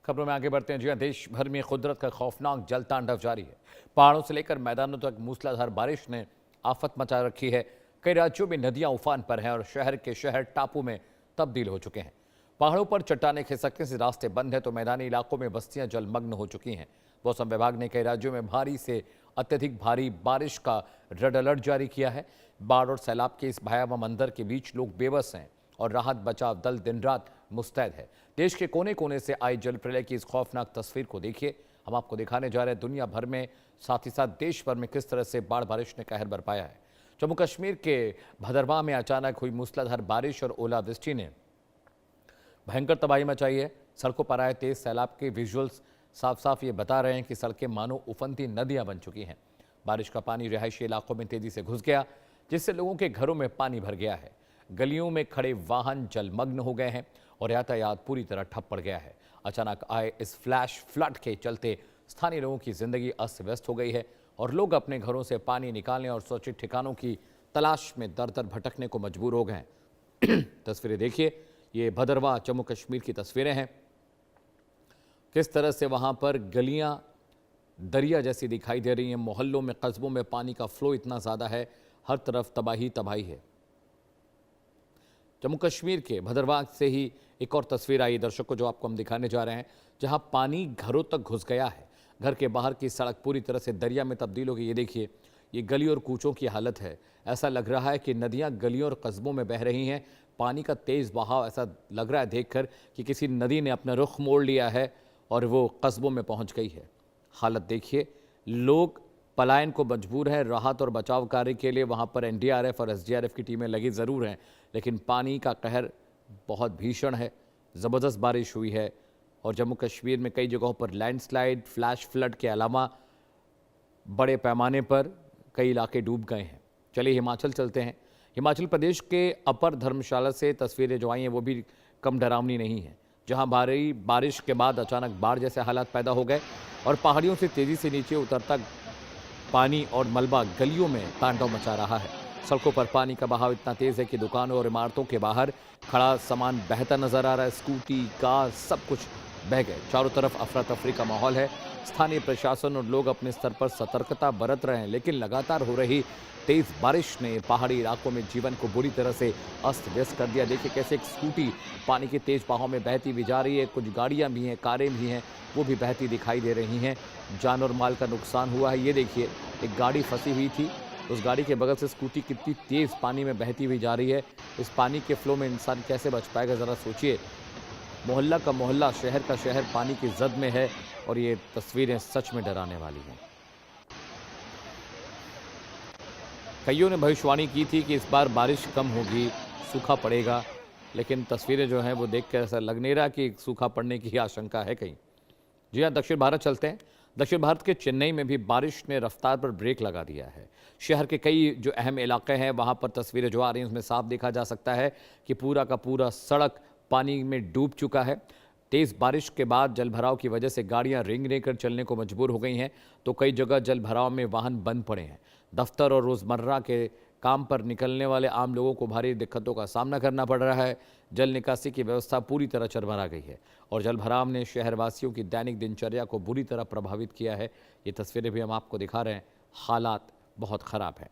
खबरों में आगे बढ़ते हैं। जी हाँ, देश भर में कुदरत का खौफनाक जल तांडव जारी है। पहाड़ों से लेकर मैदानों तक मूसलाधार बारिश ने आफत मचा रखी है। कई राज्यों में नदियां उफान पर हैं और शहर के शहर टापू में तब्दील हो चुके हैं। पहाड़ों पर चट्टाने खिसकने से रास्ते बंद हैं तो मैदानी इलाकों में बस्तियां जलमग्न हो चुकी हैं। मौसम विभाग ने कई राज्यों में भारी से अत्यधिक भारी बारिश का रेड अलर्ट जारी किया है। बाढ़ और सैलाब के इस भयावह मंजर के बीच लोग बेबस हैं और राहत बचाव दल दिन रात मुस्तैद है। देश के कोने कोने से आई जल प्रलय की इस खौफनाक तस्वीर को देखिए। हम आपको दिखाने जा रहे हैं दुनिया भर में, साथ ही साथ देश भर में किस तरह से बाढ़ बारिश ने कहर बरपाया है। जम्मू कश्मीर के भदरवाह में अचानक हुई मूसलाधार बारिश और ओलावृष्टि ने भयंकर तबाही मचाई है। सड़कों पर आए तेज सैलाब के विजुअल्स साफ साफ ये बता रहे हैं कि सड़कें मानो उफनती नदियां बन चुकी हैं। बारिश का पानी रिहायशी इलाकों में तेजी से घुस गया, जिससे लोगों के घरों में पानी भर गया है। गलियों में खड़े वाहन जलमग्न हो गए हैं और यातायात पूरी तरह ठप पड़ गया है। अचानक आए इस फ्लैश फ्लड के चलते स्थानीय लोगों की जिंदगी अस्त व्यस्त हो गई है और लोग अपने घरों से पानी निकालने और सुरक्षित ठिकानों की तलाश में दर दर भटकने को मजबूर हो गए हैं। तस्वीरें देखिए, ये भदरवाह जम्मू कश्मीर की तस्वीरें हैं। किस तरह से वहां पर गलियां दरिया जैसी दिखाई दे रही हैं। मोहल्लों में, कस्बों में पानी का फ्लो इतना ज़्यादा है, हर तरफ तबाही तबाही है। जम्मू कश्मीर के भदरवाह से ही एक और तस्वीर आई दर्शकों, जो आपको हम दिखाने जा रहे हैं, जहां पानी घरों तक घुस गया है। घर के बाहर की सड़क पूरी तरह से दरिया में तब्दील हो गई। ये देखिए, ये गली और कूचों की हालत है। ऐसा लग रहा है कि नदियां गलियों और कस्बों में बह रही हैं। पानी का तेज़ बहाव, ऐसा लग रहा है देखकर कि किसी नदी ने अपना रुख मोड़ लिया है और वो कस्बों में पहुंच गई है। हालत देखिए, लोग पलायन को मजबूर है। राहत और बचाव कार्य के लिए वहां पर एनडीआरएफ और एसडीआरएफ की टीमें लगी ज़रूर हैं, लेकिन पानी का कहर बहुत भीषण है। ज़बरदस्त बारिश हुई है और जम्मू कश्मीर में कई जगहों पर लैंडस्लाइड, फ्लैश फ्लड के अलावा बड़े पैमाने पर कई इलाके डूब गए हैं। चलिए हिमाचल चलते हैं। हिमाचल प्रदेश के अपर धर्मशाला से तस्वीरें जो आई हैं वो भी कम डरावनी नहीं हैं, जहां भारी बारिश के बाद अचानक बाढ़ जैसे हालात पैदा हो गए और पहाड़ियों से तेज़ी से नीचे उतरता पानी और मलबा गलियों में तांडव मचा रहा है। सड़कों पर पानी का बहाव इतना तेज़ है कि दुकानों और इमारतों के बाहर खड़ा सामान बहता नजर आ रहा है। स्कूटी, कार, सब कुछ बह गए। चारों तरफ अफरा तफरी का माहौल है। स्थानीय प्रशासन और लोग अपने स्तर पर सतर्कता बरत रहे हैं, लेकिन लगातार हो रही तेज़ बारिश ने पहाड़ी इलाकों में जीवन को बुरी तरह से अस्त व्यस्त कर दिया। देखिए कैसे एक स्कूटी पानी के तेज़ बहाव में बहती भी जा रही है। कुछ गाड़ियाँ भी हैं, कारें भी हैं, वो भी बहती दिखाई दे रही हैं। जान और माल का नुकसान हुआ है। ये देखिए, एक गाड़ी फंसी हुई थी, उस गाड़ी के बगल से स्कूटी कितनी तेज़ पानी में बहती हुई जा रही है। इस पानी के फ्लो में इंसान कैसे बच पाएगा, ज़रा सोचिए। मोहल्ला का मोहल्ला, शहर का शहर पानी की जद में है और ये तस्वीरें सच में डराने वाली हैं। कईयों ने भविष्यवाणी की थी कि इस बार बारिश कम होगी, सूखा पड़ेगा, लेकिन तस्वीरें जो हैं वो देखकर ऐसा लग नहीं रहा कि सूखा पड़ने की आशंका है कहीं। जी हाँ, दक्षिण भारत चलते हैं। दक्षिण भारत के चेन्नई में भी बारिश ने रफ्तार पर ब्रेक लगा दिया है। शहर के कई जो अहम इलाके हैं वहाँ पर तस्वीरें जो आ रही हैं उसमें साफ देखा जा सकता है कि पूरा का पूरा सड़क पानी में डूब चुका है। तेज़ बारिश के बाद जलभराव की वजह से गाड़ियां रेंग रेंग कर चलने को मजबूर हो गई हैं, तो कई जगह जलभराव में वाहन बंद पड़े हैं। दफ्तर और रोज़मर्रा के काम पर निकलने वाले आम लोगों को भारी दिक्कतों का सामना करना पड़ रहा है। जल निकासी की व्यवस्था पूरी तरह चरमरा गई है और जलभराव ने शहरवासियों की दैनिक दिनचर्या को बुरी तरह प्रभावित किया है। ये तस्वीरें भी हम आपको दिखा रहे हैं। हालात बहुत ख़राब है।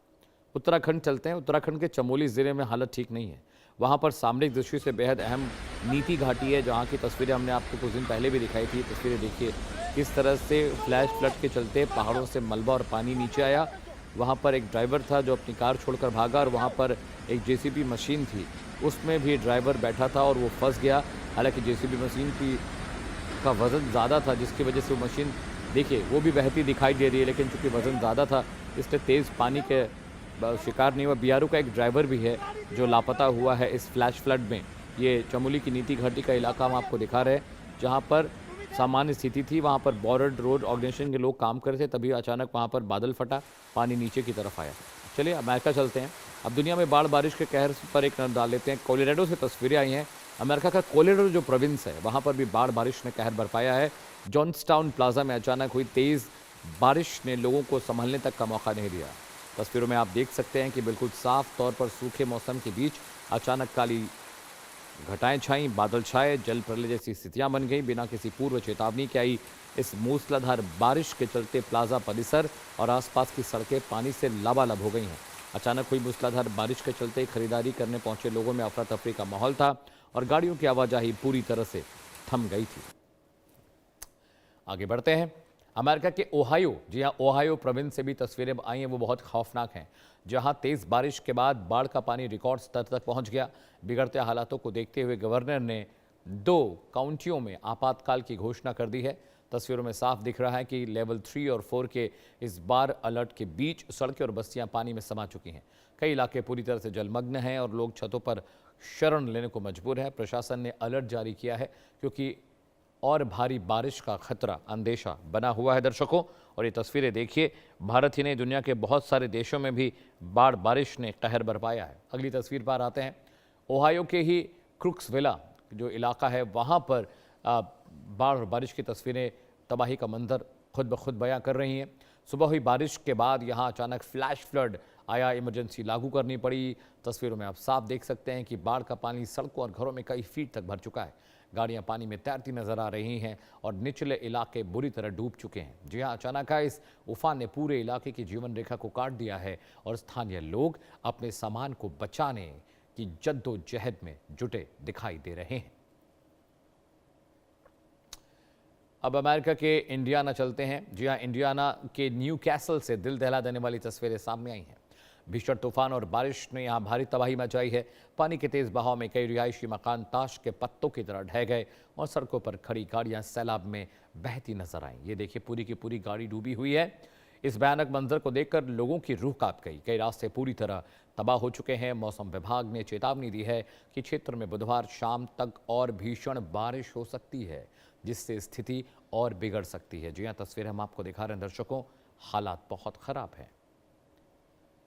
उत्तराखंड चलते हैं। उत्तराखंड के चमोली ज़िले में हालत ठीक नहीं है। वहाँ पर सामरिक दृष्टि से बेहद अहम नीति घाटी है, जहाँ की तस्वीरें हमने आपको कुछ दिन पहले भी दिखाई थी। तस्वीरें देखिए किस तरह से फ्लैश फ्लड के चलते पहाड़ों से मलबा और पानी नीचे आया। वहाँ पर एक ड्राइवर था जो अपनी कार छोड़कर भागा और वहाँ पर एक जेसीबी मशीन थी, उसमें भी ड्राइवर बैठा था और वो फंस गया। हालांकि जेसीबी मशीन का वज़न ज़्यादा था, जिसकी वजह से वो मशीन देखिए वो भी बहती दिखाई दे रही है, लेकिन चूँकि वज़न ज़्यादा था इसलिए तेज़ पानी के शिकार नहीं हुआ। बीआरओ का एक ड्राइवर भी है जो लापता हुआ है इस फ्लैश फ्लड में। ये चमोली की नीति घाटी का इलाका हम आपको दिखा रहे हैं, जहाँ पर सामान्य स्थिति थी। वहाँ पर बॉर्डर रोड ऑर्गेनाइजेशन के लोग काम कर रहे थे, तभी अचानक वहाँ पर बादल फटा, पानी नीचे की तरफ आया। चलिए अमेरिका चलते हैं। अब दुनिया में बाढ़ बारिश के कहर पर एक नज़र डाल लेते हैं। कोलोराडो से तस्वीरें आई हैं। अमेरिका का कोलोराडो जो प्रोविंस है वहाँ पर भी बाढ़ बारिश ने कहर बरपाया है। जॉन्सटाउन प्लाजा में अचानक हुई तेज़ बारिश ने लोगों को संभलने तक का मौका नहीं दिया। तस्वीरों में आप देख सकते हैं कि बिल्कुल साफ तौर पर सूखे मौसम के बीच अचानक काली घटाएं छाई, बादल छाए, जल प्रलय जैसी स्थितियां बन गई। बिना किसी पूर्व चेतावनी के आई इस मूसलाधार बारिश के चलते प्लाजा परिसर और आसपास की सड़कें पानी से लबालब हो गई हैं। अचानक हुई मूसलाधार बारिश के चलते खरीदारी करने पहुंचे लोगों में अफरा तफरी का माहौल था और गाड़ियों की आवाजाही पूरी तरह से थम गई थी। आगे बढ़ते हैं। अमेरिका के ओहायो, जी हाँ, ओहायो प्रोविंस से भी तस्वीरें आई हैं, वो बहुत खौफनाक हैं, जहां तेज बारिश के बाद बाढ़ का पानी रिकॉर्ड स्तर तक पहुंच गया। बिगड़ते हालातों को देखते हुए गवर्नर ने 2 काउंटियों में आपातकाल की घोषणा कर दी है। तस्वीरों में साफ दिख रहा है कि लेवल 3 और 4 के इस बार अलर्ट के बीच सड़कें और बस्तियां पानी में समा चुकी हैं। कई इलाके पूरी तरह से जलमग्न हैं और लोग छतों पर शरण लेने को मजबूर है। प्रशासन ने अलर्ट जारी किया है क्योंकि और भारी बारिश का खतरा, अंदेशा बना हुआ है दर्शकों। और ये तस्वीरें देखिए, भारत ही नहीं दुनिया के बहुत सारे देशों में भी बाढ़ बारिश ने कहर बरपाया है। अगली तस्वीर पर आते हैं। ओहायो के ही क्रुक्सविला जो इलाका है, वहाँ पर बाढ़ और बारिश की तस्वीरें, तबाही का मंजर खुद ब खुद बयां कर रही हैं। सुबह हुई बारिश के बाद यहाँ अचानक फ्लैश फ्लड आया, इमरजेंसी लागू करनी पड़ी। तस्वीरों में आप साफ देख सकते हैं कि बाढ़ का पानी सड़कों और घरों में कई फीट तक भर चुका है। गाड़ियां पानी में तैरती नजर आ रही हैं और निचले इलाके बुरी तरह डूब चुके हैं। जी हाँ, अचानक आए इस उफान ने पूरे इलाके की जीवन रेखा को काट दिया है और स्थानीय लोग अपने सामान को बचाने की जद्दोजहद में जुटे दिखाई दे रहे हैं। अब अमेरिका के इंडियाना चलते हैं। जी हाँ, इंडियाना के न्यू कैसल से दिल दहला देने वाली तस्वीरें सामने आई हैं। भीषण तूफान और बारिश ने यहाँ भारी तबाही मचाई है। पानी के तेज बहाव में कई रिहायशी मकान ताश के पत्तों की तरह ढह गए और सड़कों पर खड़ी गाड़ियां सैलाब में बहती नजर आईं। ये देखिए, पूरी की पूरी गाड़ी डूबी हुई है। इस भयानक मंजर को देखकर लोगों की रूह कांप गई। कई रास्ते पूरी तरह तबाह हो चुके हैं। मौसम विभाग ने चेतावनी दी है कि क्षेत्र में बुधवार शाम तक और भीषण बारिश हो सकती है, जिससे स्थिति और बिगड़ सकती है। जी हाँ, तस्वीरें हम आपको दिखा रहे हैं दर्शकों, हालात बहुत खराब हैं।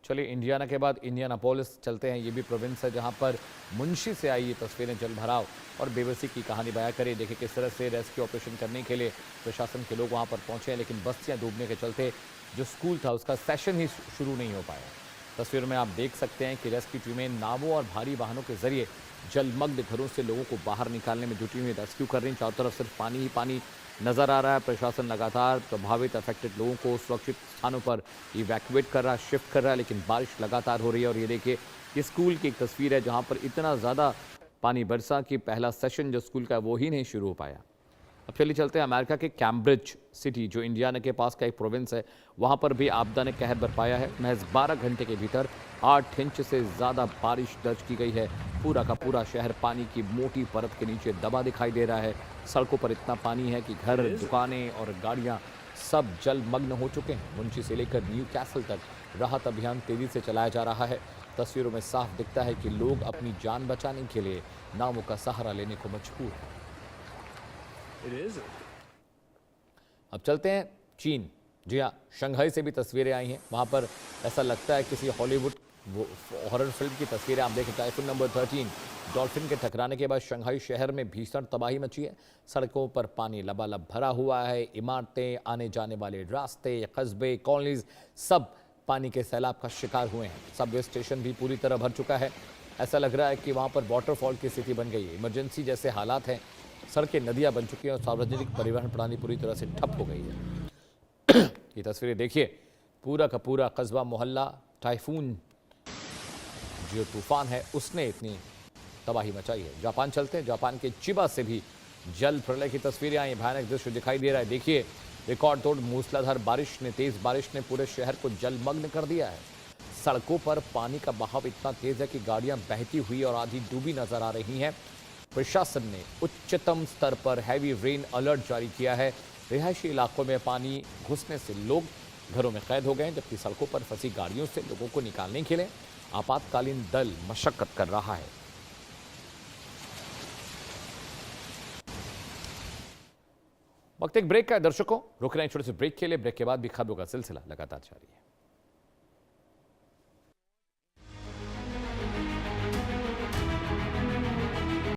चलिए, इंडियाना के बाद इंडियानापोलिस चलते हैं। ये भी प्रोविंस है जहां पर मुंशी से आई ये तस्वीरें जल भराव और बेबसी की कहानी बयां करें। देखिए किस तरह से रेस्क्यू ऑपरेशन करने के लिए प्रशासन के लोग वहां पर पहुंचे हैं, लेकिन बस्तियां डूबने के चलते जो स्कूल था उसका सेशन ही शुरू नहीं हो पाया। तस्वीर में आप देख सकते हैं कि रेस्क्यू टीमें नावों और भारी वाहनों के जरिए जलमग्न घरों से लोगों को बाहर निकालने में जुटी हुई रेस्क्यू कर रही। चारों तरफ सिर्फ पानी ही पानी नजर आ रहा है। प्रशासन लगातार प्रभावित अफेक्टेड लोगों को सुरक्षित स्थानों पर इवैक्यूएट कर रहा है, शिफ्ट कर रहा है, लेकिन बारिश लगातार हो रही है। और ये देखिए, ये स्कूल की एक तस्वीर है जहां पर इतना ज़्यादा पानी बरसा कि पहला सेशन जो स्कूल का है वो ही नहीं शुरू हो पाया। अब चलिए चलते हैं अमेरिका के कैम्ब्रिज सिटी, जो इंडियाना के पास का एक प्रोविंस है। वहाँ पर भी आपदा ने कहर बरपाया है। महज 12 घंटे के भीतर 8 इंच से ज़्यादा बारिश दर्ज की गई है। पूरा का पूरा शहर पानी की मोटी परत के नीचे दबा दिखाई दे रहा है। सड़कों पर इतना पानी है कि घर, दुकानें और गाड़ियाँ सब जलमग्न हो चुके हैं। मुंशी से लेकर न्यू कैसल तक राहत अभियान तेज़ी से चलाया जा रहा है। तस्वीरों में साफ दिखता है कि लोग अपनी जान बचाने के लिए नावों का सहारा लेने को मजबूर हैं। अब चलते हैं चीन। जी हाँ, शंघाई से भी तस्वीरें आई हैं। वहाँ पर ऐसा लगता है किसी हॉलीवुड हॉरर फिल्म की तस्वीरें आप देखें। टाइफून नंबर 13 डॉल्फिन के टकराने के बाद शंघाई शहर में भीषण तबाही मची है। सड़कों पर पानी लबालब भरा हुआ है। इमारतें, आने जाने वाले रास्ते, कस्बे, कॉलोनीज सब पानी के सैलाब का शिकार हुए हैं। सबवे स्टेशन भी पूरी तरह भर चुका है। ऐसा लग रहा है कि वहाँ पर वाटरफॉल की स्थिति बन गई है। इमरजेंसी जैसे हालात हैं। सड़कें नदियां बन चुकी हैं और सार्वजनिक परिवहन प्रणाली पूरी तरह से ठप हो गई है। ये तस्वीरें देखिए, पूरा का पूरा कस्बा मोहल्ला टाइफून जो तूफान है उसने इतनी तबाही मचाई है। जापान चलते हैं। जापान के चिबा से भी जल प्रलय की तस्वीरें आई। भयानक दृश्य दिखाई दे रहा है। देखिए, रिकॉर्ड तोड़ मूसलाधार बारिश ने, तेज बारिश ने पूरे शहर को जलमग्न कर दिया है। सड़कों पर पानी का बहाव इतना तेज है कि गाड़ियां बहती हुई और आधी डूबी नजर आ रही हैं। प्रशासन ने उच्चतम स्तर पर हैवी रेन अलर्ट जारी किया है। रिहायशी इलाकों में पानी घुसने से लोग घरों में कैद हो गए, जबकि सड़कों पर फंसी गाड़ियों से लोगों को निकालने के लिए आपातकालीन दल मशक्कत कर रहा है। वक्त एक ब्रेक का है दर्शकों, रुक रहे हैं छोटे से ब्रेक के लिए। ब्रेक के बाद भी खबरों का सिलसिला लगातार जारी है।